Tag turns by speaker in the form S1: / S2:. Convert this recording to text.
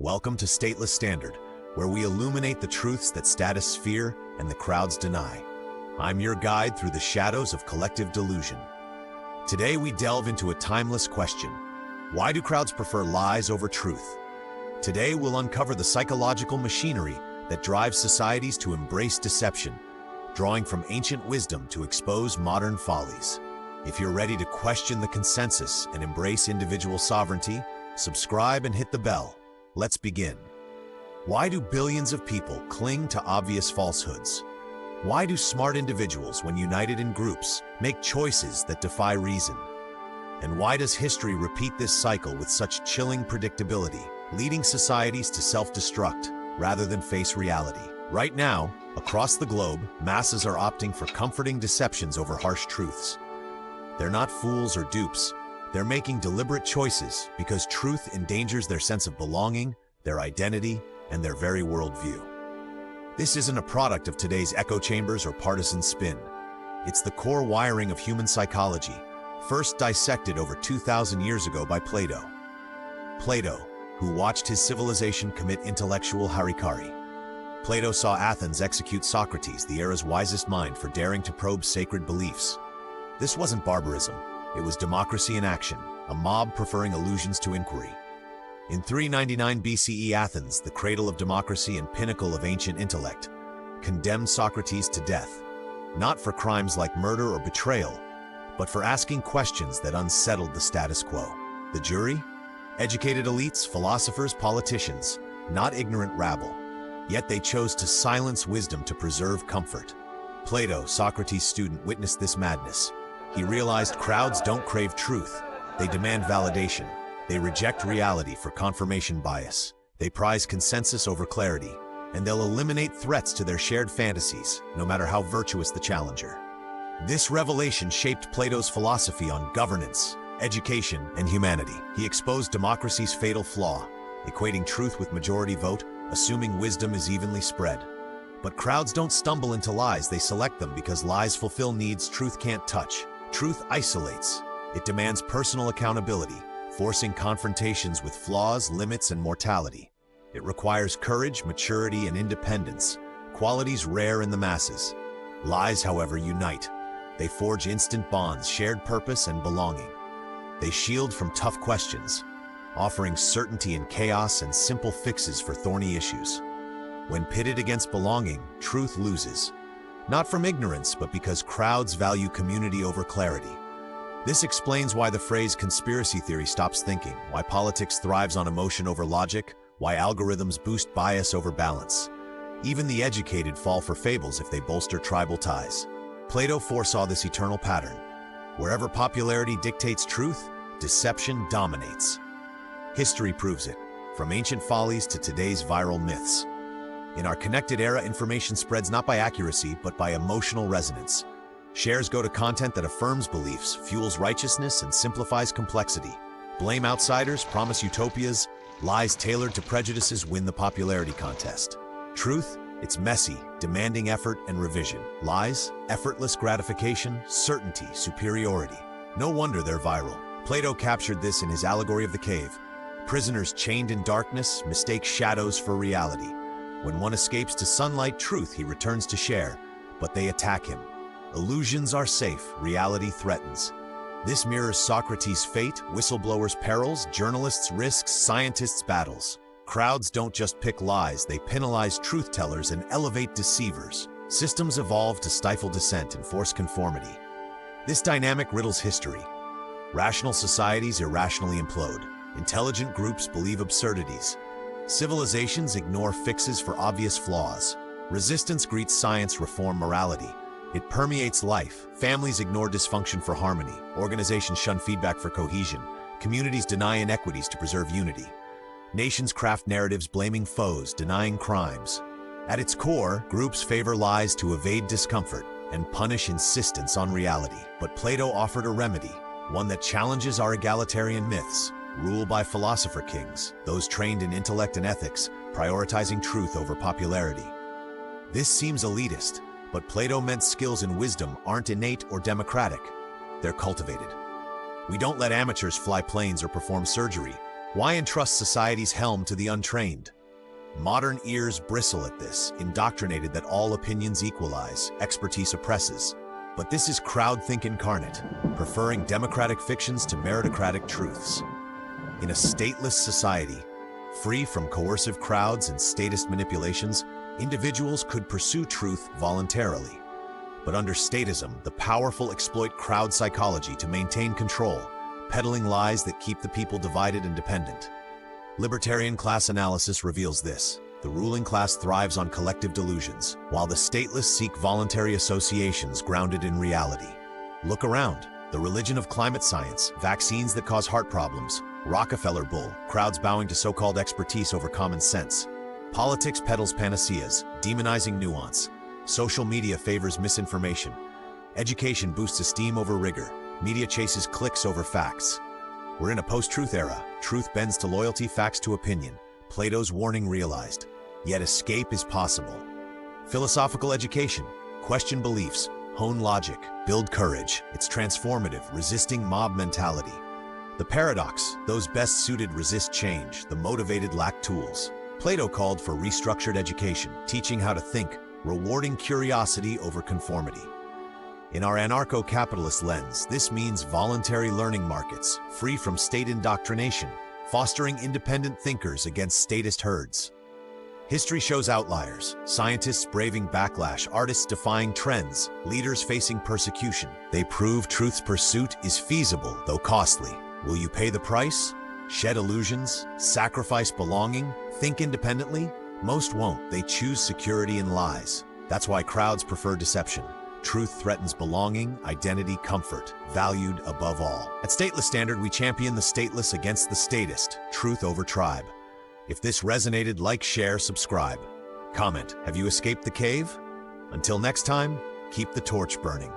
S1: Welcome to Stateless Standard, where we illuminate the truths that statists fear and the crowds deny. I'm your guide through the shadows of collective delusion. Today we delve into a timeless question. Why do crowds prefer lies over truth? Today we'll uncover the psychological machinery that drives societies to embrace deception, drawing from ancient wisdom to expose modern follies. If you're ready to question the consensus and embrace individual sovereignty, subscribe and hit the bell. Let's begin. Why do billions of people cling to obvious falsehoods? Why do smart individuals, when united in groups, make choices that defy reason? And why does history repeat this cycle with such chilling predictability, leading societies to self-destruct rather than face reality? Right now, across the globe, masses are opting for comforting deceptions over harsh truths. They're not fools or dupes. They're making deliberate choices because truth endangers their sense of belonging, their identity, and their very worldview. This isn't a product of today's echo chambers or partisan spin. It's the core wiring of human psychology, first dissected over 2,000 years ago by Plato. Plato, who watched his civilization commit intellectual harikari. Plato saw Athens execute Socrates, the era's wisest mind, for daring to probe sacred beliefs. This wasn't barbarism. It was democracy in action, a mob preferring illusions to inquiry. In 399 BCE, Athens, the cradle of democracy and pinnacle of ancient intellect, condemned Socrates to death, not for crimes like murder or betrayal, but for asking questions that unsettled the status quo. The jury? Educated elites, philosophers, politicians, not ignorant rabble. Yet they chose to silence wisdom to preserve comfort. Plato, Socrates' student, witnessed this madness. He realized crowds don't crave truth. They demand validation. They reject reality for confirmation bias. They prize consensus over clarity, and they'll eliminate threats to their shared fantasies, no matter how virtuous the challenger. This revelation shaped Plato's philosophy on governance, education, and humanity. He exposed democracy's fatal flaw, equating truth with majority vote, assuming wisdom is evenly spread. But crowds don't stumble into lies, they select them because lies fulfill needs truth can't touch. Truth isolates. It demands personal accountability, forcing confrontations with flaws, limits, and mortality. It requires courage, maturity, and independence, qualities rare in the masses. Lies, however, unite. They forge instant bonds, shared purpose, and belonging. They shield from tough questions, offering certainty in chaos and simple fixes for thorny issues. When pitted against belonging, truth loses. Not from ignorance, but because crowds value community over clarity. This explains why the phrase conspiracy theory stops thinking, why politics thrives on emotion over logic, why algorithms boost bias over balance. Even the educated fall for fables if they bolster tribal ties. Plato foresaw this eternal pattern. Wherever popularity dictates truth, deception dominates. History proves it, from ancient follies to today's viral myths. In our connected era, information spreads not by accuracy, but by emotional resonance. Shares go to content that affirms beliefs, fuels righteousness, and simplifies complexity. Blame outsiders, promise utopias, lies tailored to prejudices win the popularity contest. Truth? It's messy, demanding effort and revision. Lies? Effortless gratification, certainty, superiority. No wonder they're viral. Plato captured this in his Allegory of the Cave. Prisoners chained in darkness mistake shadows for reality. When one escapes to sunlight truth, he returns to share, but they attack him. Illusions are safe, reality threatens. This mirrors Socrates' fate, whistleblowers' perils, journalists' risks, scientists' battles. Crowds don't just pick lies, they penalize truth-tellers and elevate deceivers. Systems evolve to stifle dissent and force conformity. This dynamic riddles history. Rational societies irrationally implode. Intelligent groups believe absurdities. Civilizations ignore fixes for obvious flaws. Resistance greets science, reform morality. It permeates life. Families ignore dysfunction for harmony. Organizations shun feedback for cohesion. Communities deny inequities to preserve unity. Nations craft narratives blaming foes, denying crimes. At its core, groups favor lies to evade discomfort and punish insistence on reality. But Plato offered a remedy, one that challenges our egalitarian myths. Rule by philosopher kings, those trained in intellect and ethics, prioritizing truth over popularity. This seems elitist, but Plato meant skills and wisdom aren't innate or democratic. They're cultivated. We don't let amateurs fly planes or perform surgery. Why entrust society's helm to the untrained? Modern ears bristle at this, indoctrinated that all opinions equalize, expertise oppresses. But this is crowdthink incarnate, preferring democratic fictions to meritocratic truths. In a stateless society, free from coercive crowds and statist manipulations, individuals could pursue truth voluntarily. But under statism, the powerful exploit crowd psychology to maintain control, peddling lies that keep the people divided and dependent. Libertarian class analysis reveals this. The ruling class thrives on collective delusions, while the stateless seek voluntary associations grounded in reality. Look around. The religion of climate science, vaccines that cause heart problems, Rockefeller bull, crowds bowing to so-called expertise over common sense. Politics peddles panaceas, demonizing nuance. Social media favors misinformation. Education boosts esteem over rigor. Media chases clicks over facts. We're in a post-truth era. Truth bends to loyalty, facts to opinion. Plato's warning realized. Yet escape is possible. Philosophical education. Question beliefs. Hone logic. Build courage. It's transformative, resisting mob mentality. The paradox. Those best suited resist change. The motivated lack tools. Plato called for restructured education, teaching how to think, rewarding curiosity over conformity. In our anarcho-capitalist lens, this means voluntary learning markets, free from state indoctrination, fostering independent thinkers against statist herds. History shows outliers, scientists braving backlash, artists defying trends, leaders facing persecution. They prove truth's pursuit is feasible, though costly. Will you pay the price? Shed illusions? Sacrifice belonging? Think independently? Most won't. They choose security and lies. That's why crowds prefer deception. Truth threatens belonging, identity, comfort, valued above all. At Stateless Standard, we champion the stateless against the statist, truth over tribe. If this resonated, like, share, subscribe. Comment, have you escaped the cave? Until next time, keep the torch burning.